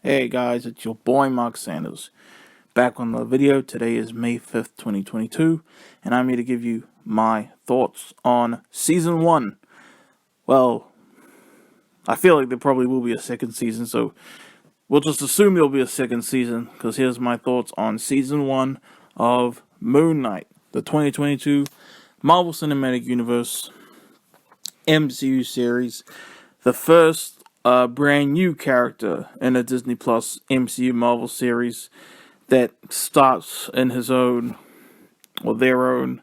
Hey guys, it's your boy Mark Sanders. Back on the video. Today is May 5th, 2022, and I'm here to give you my thoughts on Season 1. Well, I feel like there probably will be a second season, so we'll just assume there'll be a second season, because here's my thoughts on Season 1 of Moon Knight, the 2022 Marvel Cinematic Universe MCU series, the first brand new character in a Disney Plus MCU Marvel series that starts in his own or their own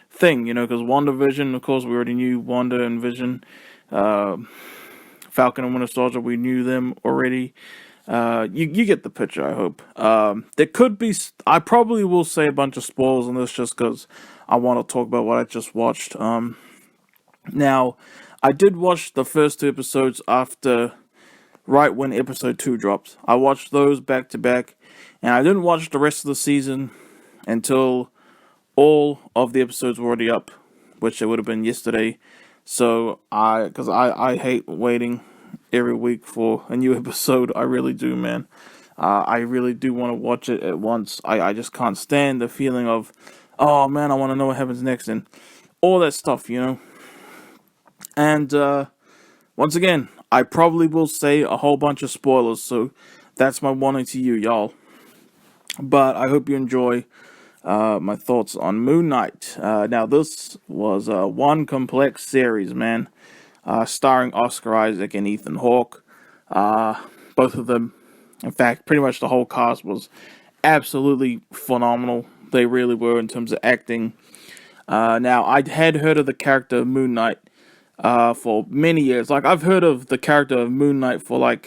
thing, because WandaVision, of course, we already knew Wanda and Vision. Falcon and Winter Soldier, we knew them already. You get the picture, I hope. There could be, I probably will say a bunch of spoilers on this just because I want to talk about what I just watched. Now, I did watch the first two episodes right when episode 2 dropped. I watched those back to back, and I didn't watch the rest of the season until all of the episodes were already up, which it would have been yesterday. So because I hate waiting every week for a new episode. I really do, man. I really do want to watch it at once. I just can't stand the feeling of, oh man, I want to know what happens next and all that stuff. And once again, I probably will say a whole bunch of spoilers, so that's my warning to you, y'all. But I hope you enjoy my thoughts on Moon Knight. Now, this was one complex series, man, starring Oscar Isaac and Ethan Hawke. Both of them, in fact, pretty much the whole cast was absolutely phenomenal. They really were in terms of acting. Now, I had heard of the character of Moon Knight for many years. Like, I've heard of the character of Moon Knight for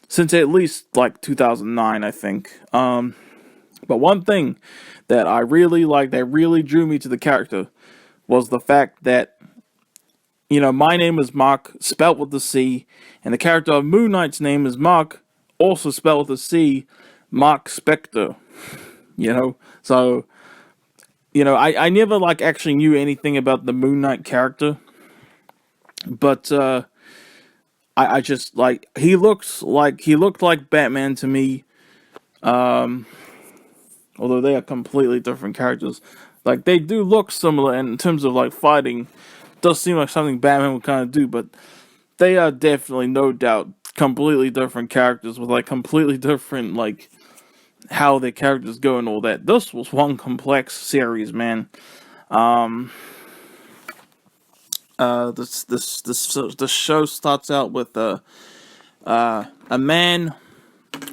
since at least 2009, I think. But one thing that I really liked, that really drew me to the character, was the fact that, my name is Mark, spelled with a C, and the character of Moon Knight's name is Mark, also spelled with a C, Mark Spector. So, I never actually knew anything about the Moon Knight character, but I just he looked like Batman to me. Although they are completely different characters. They do look similar, and in terms of fighting, does seem like something Batman would kind of do, but they are definitely, no doubt, completely different characters with completely different how their characters go and all that. This was one complex series, man. The show starts out with a man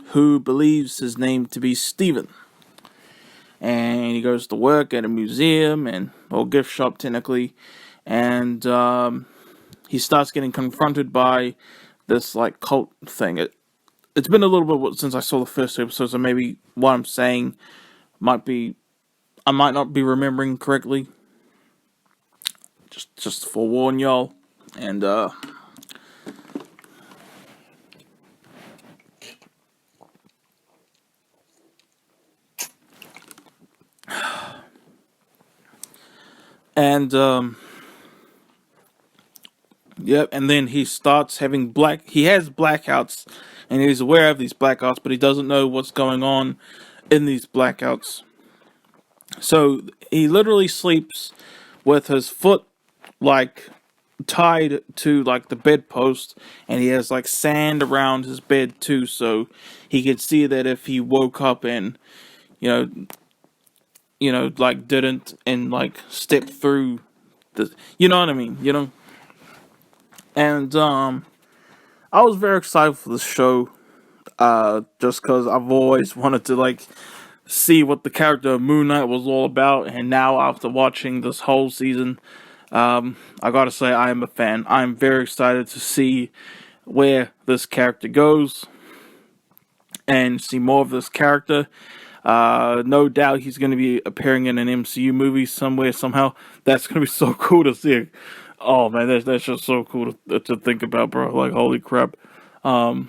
who believes his name to be Steven. And he goes to work at a museum or gift shop technically, and he starts getting confronted by this cult thing. It's been a little bit since I saw the first episode, so maybe what I'm saying I might not be remembering correctly. Just to forewarn y'all, and And yep, and then he starts having he has blackouts, and he's aware of these blackouts, but he doesn't know what's going on in these blackouts. So he literally sleeps with his foot tied to the bedpost, and he has sand around his bed too, so he could see that if he woke up and didn't and step through the, you know what I mean, And I was very excited for this show, just because I've always wanted to see what the character of Moon Knight was all about, and now after watching this whole season, I gotta say I am a fan. I'm very excited to see where this character goes and see more of this character. No doubt he's going to be appearing in an MCU movie somewhere, somehow. That's going to be so cool to see. Oh man, that's just so cool to think about, bro. Holy crap. I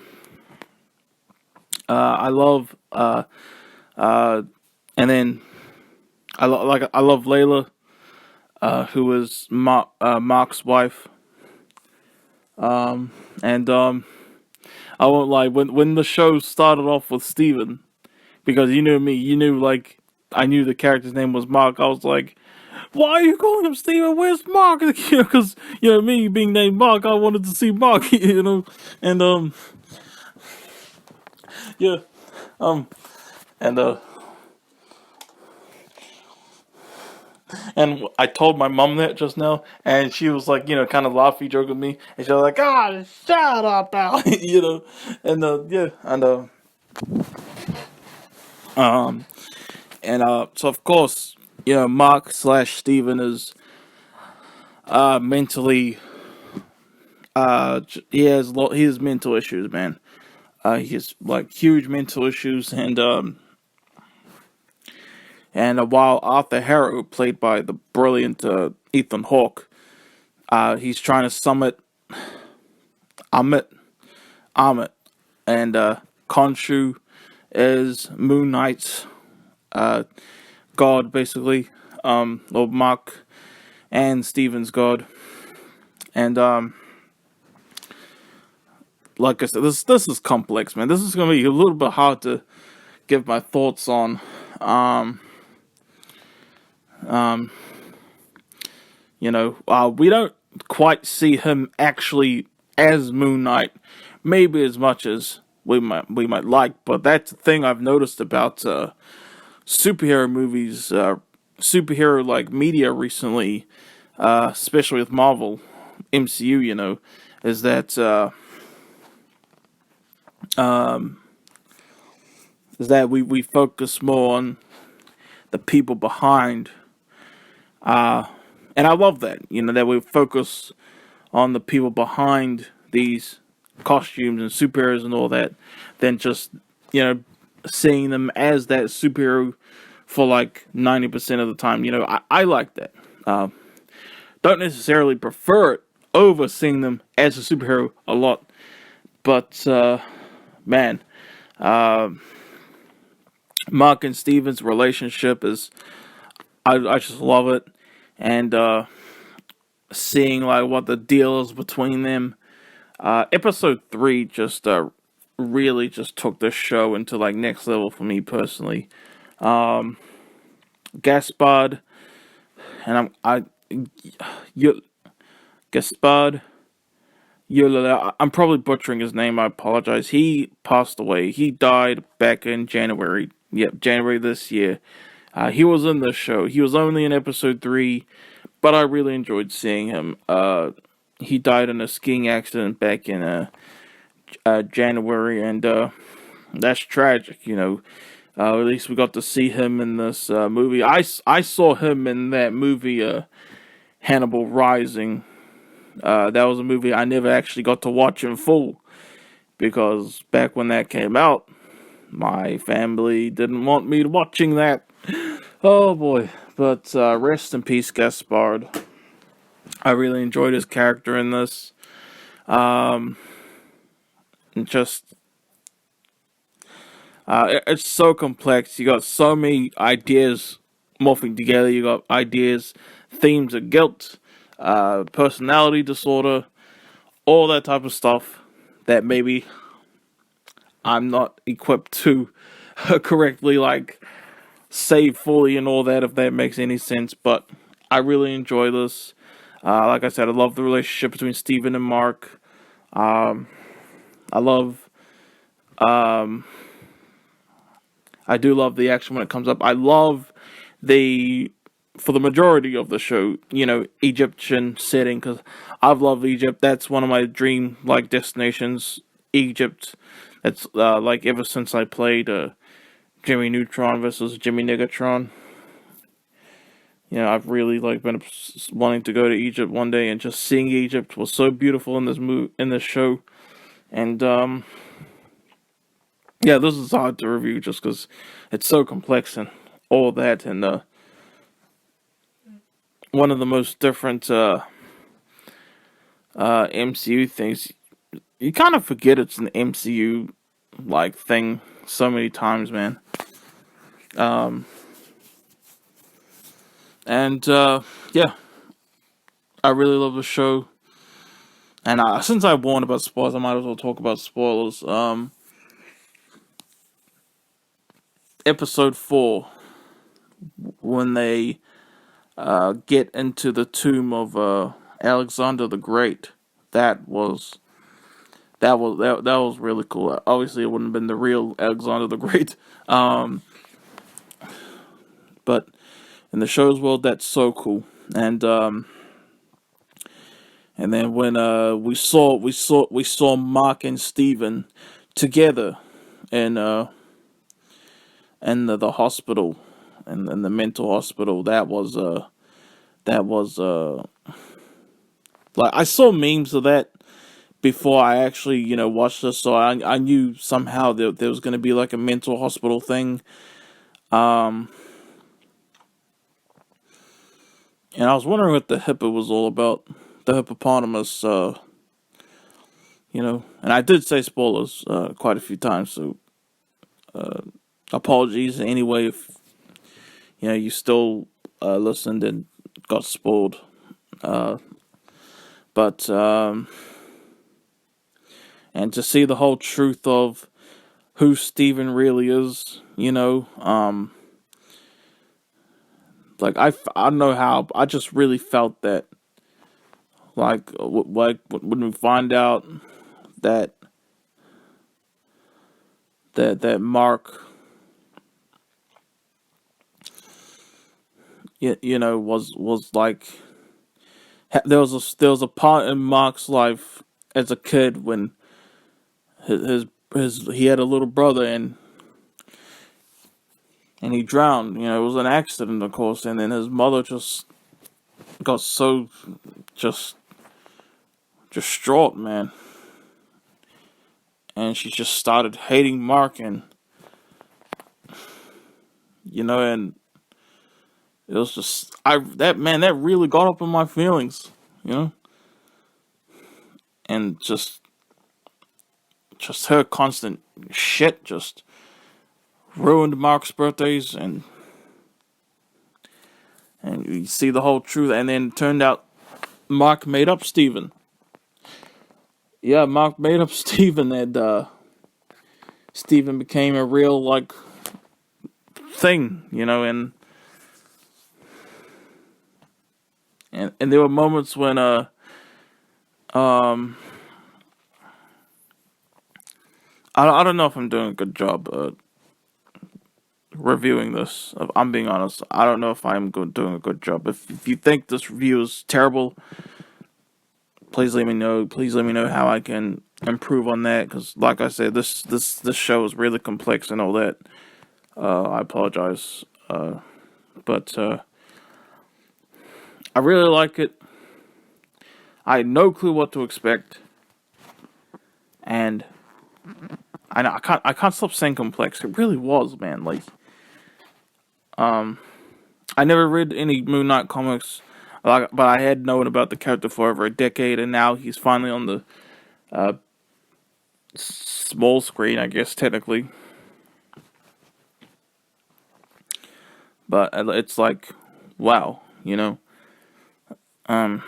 love, and then I love Layla, who is Mark's wife. And I won't lie. When the show started off with Steven, because you knew me, you knew like I knew the character's name was Mark. I was like, why are you calling him Steven? Where's Mark? Because me being named Mark, I wanted to see Mark. And yeah, um, and and I told my mom that just now, and she was like, kind of laughy joking with me, and she was like, "God, shut up, Al," and yeah, um, and so of course, Mark slash Steven is mentally, he has mental issues, man. He has like huge mental issues, and while Arthur Harrow, played by the brilliant Ethan Hawke, he's trying to summit Amit, and Khonshu is Moon Knight's god, basically, or Mark and Steven's god, and like I said, this is complex, man. This is gonna be a little bit hard to give my thoughts on. We don't quite see him actually as Moon Knight, maybe as much as we might like. But that's the thing I've noticed about superhero movies, superhero like media recently, especially with Marvel, MCU. Is that we focus more on the people behind. And I love that, that we focus on the people behind these costumes and superheroes and all that, than just, seeing them as that superhero for like 90% of the time. I like that. Don't necessarily prefer it over seeing them as a superhero a lot. But, man, Mark and Steven's relationship is, I just love it. And seeing like what the deal is between them. Episode 3 just really just took the show into like next level for me personally. Gaspard, and Gaspard. I'm probably butchering his name. I apologize. He passed away. He died back in January. Yep, January this year. He was in the show. He was only in episode 3, but I really enjoyed seeing him. He died in a skiing accident back in January, and that's tragic. At least we got to see him in this movie. I saw him in that movie, Hannibal Rising. That was a movie I never actually got to watch in full, because back when that came out, my family didn't want me watching that. Oh boy. But rest in peace, Gaspard. I really enjoyed his character in this. Just it's so complex. You got so many ideas morphing together. You got ideas, themes of guilt, personality disorder, all that type of stuff that maybe I'm not equipped to correctly say fully and all that, if that makes any sense. But I really enjoy this. Like I said, I love the relationship between Steven and Mark. I love, I do love the action when it comes up. I love for the majority of the show, Egyptian setting, because I've loved Egypt. That's one of my dream destinations, Egypt. It's ever since I played Jimmy Neutron versus Jimmy Negatron. I've really been wanting to go to Egypt one day, and just seeing Egypt was so beautiful in this show. And this is hard to review just because it's so complex and all that, and one of the most different MCU things. You kind of forget it's an MCU thing so many times, man. And I really love the show. And since I warned about spoilers, I might as well talk about spoilers. Episode 4, when they get into the tomb of Alexander the Great, that was that was really cool. Obviously, it wouldn't have been the real Alexander the Great, but in the show's world, that's so cool. And then when we saw Mark and Steven together in the hospital, in the mental hospital, that was like, I saw memes of that before I actually, watched this, so I knew somehow that there was going to be like a mental hospital thing. Um, and I was wondering what the hippo was all about. The hippopotamus, and I did say spoilers quite a few times, so apologies anyway if you still listened and got spoiled. Uh, but and to see the whole truth of who Steven really is, like I don't know how, I just really felt that, like when we find out that Mark, was like, there was a part in Mark's life as a kid when he had a little brother, and he drowned. It was an accident, of course, and then his mother just got so just distraught, man, and she just started hating Mark, and and it was just, that really got up in my feelings, you know, and just her constant shit just ruined Mark's birthdays, and you see the whole truth, and then it turned out Mark made up Steven. Yeah, Mark made up Steven, and Steven became a real, like, thing, and there were moments when um I don't know if I'm doing a good job reviewing this. If I'm being honest, I don't know if I'm doing a good job. If you think this review is terrible, please let me know. Please let me know how I can improve on that. Because, like I said, this show is really complex and all that. I apologize, but I really like it. I had no clue what to expect, and I can't stop saying complex. It really was, man. Like, I never read any Moon Knight comics, but I had known about the character for over a decade, and now he's finally on the small screen, I guess, technically. But it's like, wow, Um,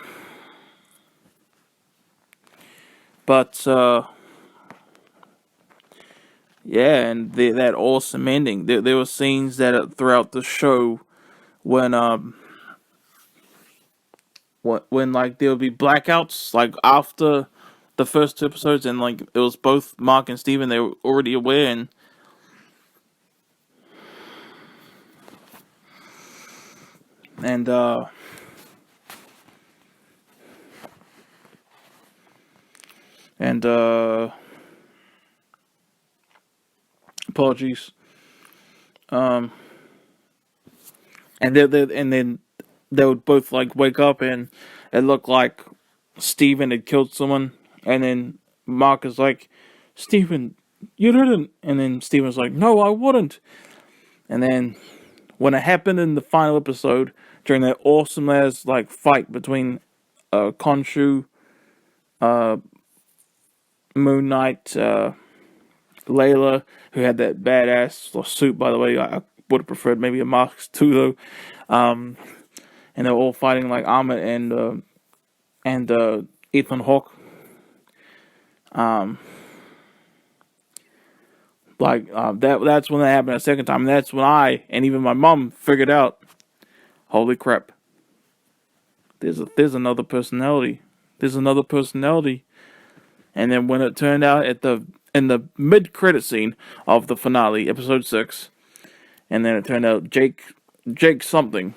but yeah, and that awesome ending. There were scenes that throughout the show when like there would be blackouts like after the first 2 episodes, and like it was both Mark and Steven, they were already aware, and and apologies. Um, and then they would both like wake up, and it looked like Steven had killed someone, and then Mark is like, Steven, you didn't, and then Steven's like, no, I wouldn't, and then when it happened in the final episode during that awesome ass like fight between Khonshu, uh, Moon Knight, Layla, who had that badass suit, by the way. I would have preferred maybe a mask too, though. And they're all fighting like Ahmed and Ethan Hawke. Um, that's when that happened a second time. And that's when I and even my mom figured out, holy crap, there's another personality. There's another personality. And then when it turned out in the mid credit scene of the finale, episode 6, and then it turned out Jake something,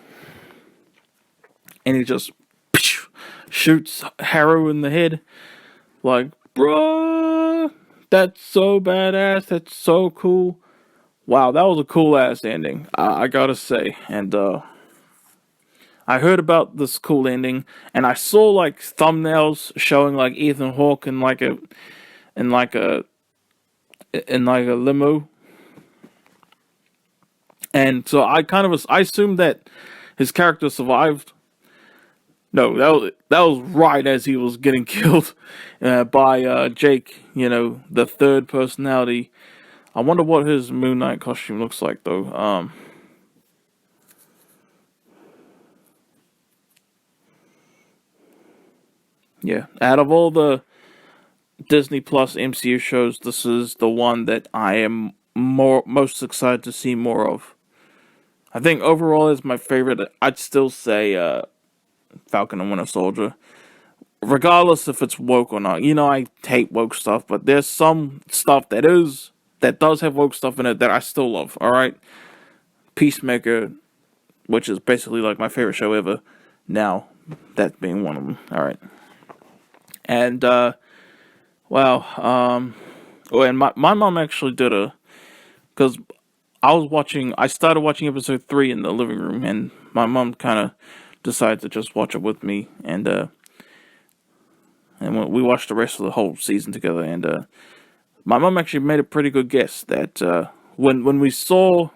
and he just shoots Harrow in the head. Like, bruh, that's so badass. That's so cool. Wow, that was a cool ass ending. I gotta say, and I heard about this cool ending, and I saw like thumbnails showing like Ethan Hawke in like a in like a limo, and so I assumed that his character survived. No, that was right as he was getting killed by Jake. You know, the third personality. I wonder what his Moon Knight costume looks like though. Yeah, out of all the Disney Plus MCU shows, this is the one that I am most excited to see more of. I think overall is my favorite. I'd still say Falcon and Winter Soldier, regardless if it's woke or not. You know, I hate woke stuff, but there's some stuff that does have woke stuff in it that I still love. All right, Peacemaker, which is basically like my favorite show ever. Now, that being one of them. All right, and wow, oh, and my mom actually did because I started watching episode 3 in the living room, and my mom kind of decided to just watch it with me, and we watched the rest of the whole season together, and my mom actually made a pretty good guess that when we saw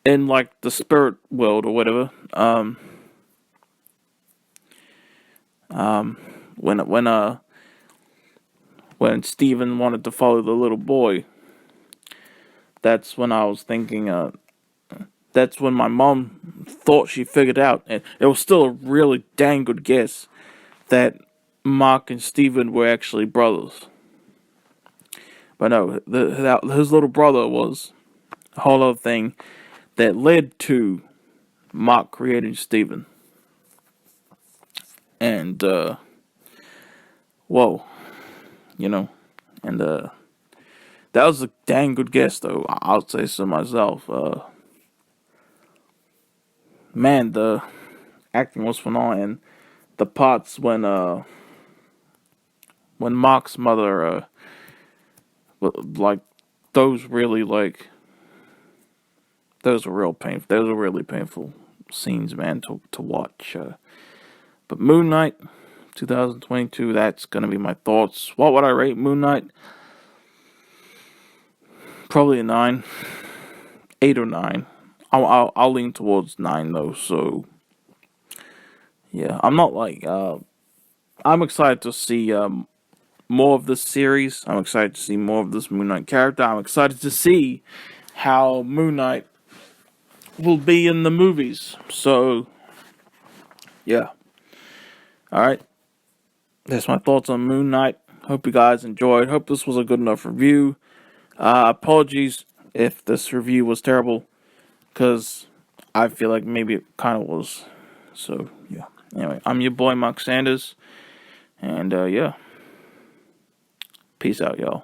in like the spirit world or whatever, when when Steven wanted to follow the little boy, that's when I was thinking, that's when my mom thought she figured out, and it was still a really dang good guess, that Mark and Steven were actually brothers. But no, his little brother was a whole other thing that led to Mark creating Steven. And, whoa, you know, and, that was a dang good guess, though. I'll say so myself. Man, the acting was phenomenal, and the parts when Mark's mother, like, those really like those were real painful. Those were really painful scenes, man, to watch. But Moon Knight, 2022. That's gonna be my thoughts. What would I rate Moon Knight? Probably a 9, 8 or 9. I'll lean towards 9 though. So yeah, I'm not like I'm excited to see more of this series. I'm excited to see more of this Moon Knight character. I'm excited to see how Moon Knight will be in the movies. So yeah, all right. That's my thoughts on Moon Knight. Hope you guys enjoyed. Hope this was a good enough review. Apologies if this review was terrible, because I feel like maybe it kind of was. So, yeah. Anyway, I'm your boy, Mark Sanders. And, yeah. Peace out, y'all.